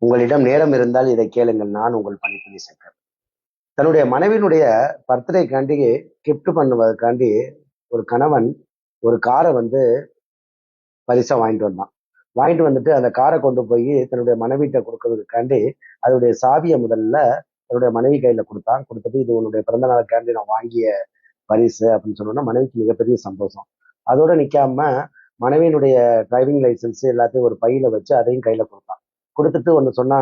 உங்களிடம் நேரம் இருந்தால் இதை கேளுங்கள், நான் உங்கள் பணிப்புரை சங்கர். தன்னுடைய மனைவியினுடைய பர்த்டேக்காண்டி கிஃப்ட் பண்ணுவதற்காண்டி ஒரு கணவன் ஒரு காரை பரிசா வாங்கிட்டு வந்தான். வாங்கிட்டு வந்துட்டு அந்த காரை கொண்டு போய் தன்னுடைய மனைவிட்ட கொடுக்கறதுக்காண்டி அதனுடைய சாவியை முதல்ல தன்னுடைய மனைவி கையில கொடுத்தான். கொடுத்துட்டு இது உன்னுடைய பிறந்த நாளுக்காண்டி நான் வாங்கிய பரிசு அப்படின்னு சொன்னோன்னா மனைவிக்கு மிகப்பெரிய சந்தோஷம். அதோட நிக்காம மனைவியினுடைய டிரைவிங் லைசன்ஸ் எல்லாத்தையும் ஒரு பையில வச்சு அதையும் கையில கொடுத்தான். கொடுத்துட்டு ஒன்று சொன்னா,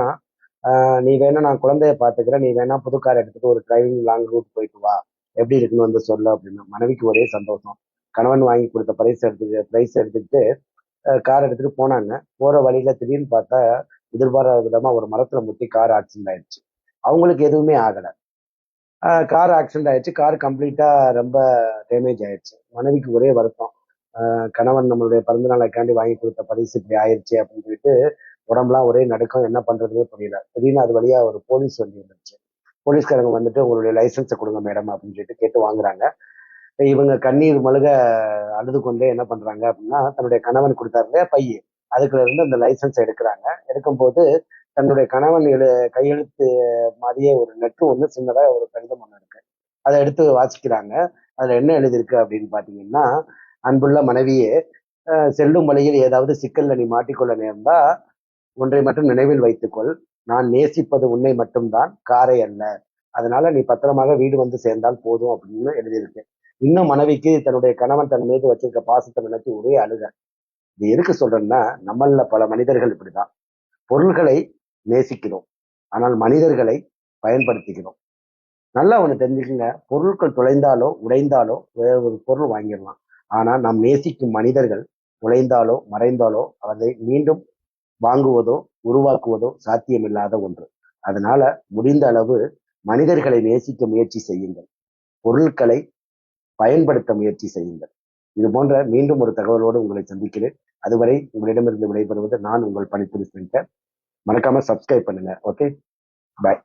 நீ வேணா நான் குழந்தைய பாத்துக்கிறேன், நீ வேணா புது கார் எடுத்துட்டு ஒரு டிரைவிங் லாங் ரூட் போயிட்டு வா, எப்படி இருக்குன்னு சொல்லு அப்படின்னு. மனைவிக்கு ஒரே சந்தோஷம். கணவன் வாங்கி கொடுத்த பிரைஸ் எடுத்துக்கிட்டு கார் எடுத்துட்டு போனாங்க. போற வழியில திடீர்னு பார்த்தா எதிர்பாராத விதமா ஒரு மரத்துல முட்டி கார் ஆக்சிடென்ட் ஆயிடுச்சு. அவங்களுக்கு எதுவுமே ஆகல. கார் ஆக்சிடென்ட் ஆயிடுச்சு. கார் கம்ப்ளீட்டா ரொம்ப டேமேஜ் ஆயிடுச்சு. மனைவிக்கு ஒரே வருத்தம். கணவன் நம்மளுடைய பிறந்த நாளைக்காண்டி வாங்கி கொடுத்த பரிசு இப்படி ஆயிடுச்சு அப்படின்னு சொல்லிட்டு உடம்புலாம் ஒரே நடுக்கம், என்ன பண்றதுன்னே புரியல. திடீர்னு அது வழியா ஒரு போலீஸ் வண்டி வந்துருச்சு. போலீஸ்காரங்க வந்துட்டு உங்களுடைய லைசன்ஸை கொடுங்க மேடம் அப்படின்னு சொல்லிட்டு கேட்டு வாங்குறாங்க. இவங்க கண்ணீர் மழுக அழுது கொண்டே என்ன பண்றாங்க அப்படின்னா, தன்னுடைய கணவன் கொடுத்தாரு இல்லையா பைய, அதுக்குள்ள இருந்து அந்த லைசன்ஸ் எடுக்கிறாங்க. எடுக்கும்போது தன்னுடைய கணவன் கையெழுத்து மாதிரியே ஒரு லெட்டர் ஒண்ணு, சின்னதா ஒரு கடிதம் ஒண்ணு இருக்கு. அதை எடுத்து வாசிக்கிறாங்க. அதுல என்ன எழுதியிருக்கு அப்படின்னு பாத்தீங்கன்னா, அன்புள்ள மனைவியே, செல்லும் வழியில் ஏதாவது சிக்கல்ல நீ மாட்டிக்கொள்ள நேர்ந்தா ஒன்றை மட்டும் நினைவில் வைத்துக்கொள், நான் நேசிப்பது உன்னை மட்டும்தான், காரை அல்ல. அதனால நீ பத்திரமாக வீடு வந்து சேர்ந்தால் போதும் அப்படின்னு எழுதியிருக்கு. இன்னும் மனைவிக்கு தன்னுடைய கணவன் தன் மீது வச்சிருக்க பாசத்தை நினைச்சு ஒரே அழுக. இது எதுக்கு சொல்றேன்னா, நம்மள பல மனிதர்கள் இப்படிதான். பொருள்களை நேசிக்கிறோம், ஆனால் மனிதர்களை பயன்படுத்திக்கிறோம். நல்லா ஒண்ணு தெரிஞ்சுக்கங்க, பொருட்கள் தொலைந்தாலோ உடைந்தாலோ வேற ஒரு பொருள் வாங்கிடலாம். ஆனா நாம் நேசிக்கும் மனிதர்கள் தொலைந்தாலோ மறைந்தாலோ அதை மீண்டும் வாங்குவதோ உருவாக்குவதோ சாத்தியமில்லாத ஒன்று. அதனால முடிந்த அளவு மனிதர்களை நேசிக்க முயற்சி செய்யுங்கள், பொருட்களை பயன்படுத்த முயற்சி செய்யுங்கள். இது போன்ற மீண்டும் ஒரு தகவலோடு உங்களை சந்திக்கிறேன். அதுவரை உங்களிடமிருந்து விடைபெறுவது நான் உங்கள் பணிப்புரை சென்டர். மறக்காம சப்ஸ்கிரைப் பண்ணுங்க. ஓகே, பாய்.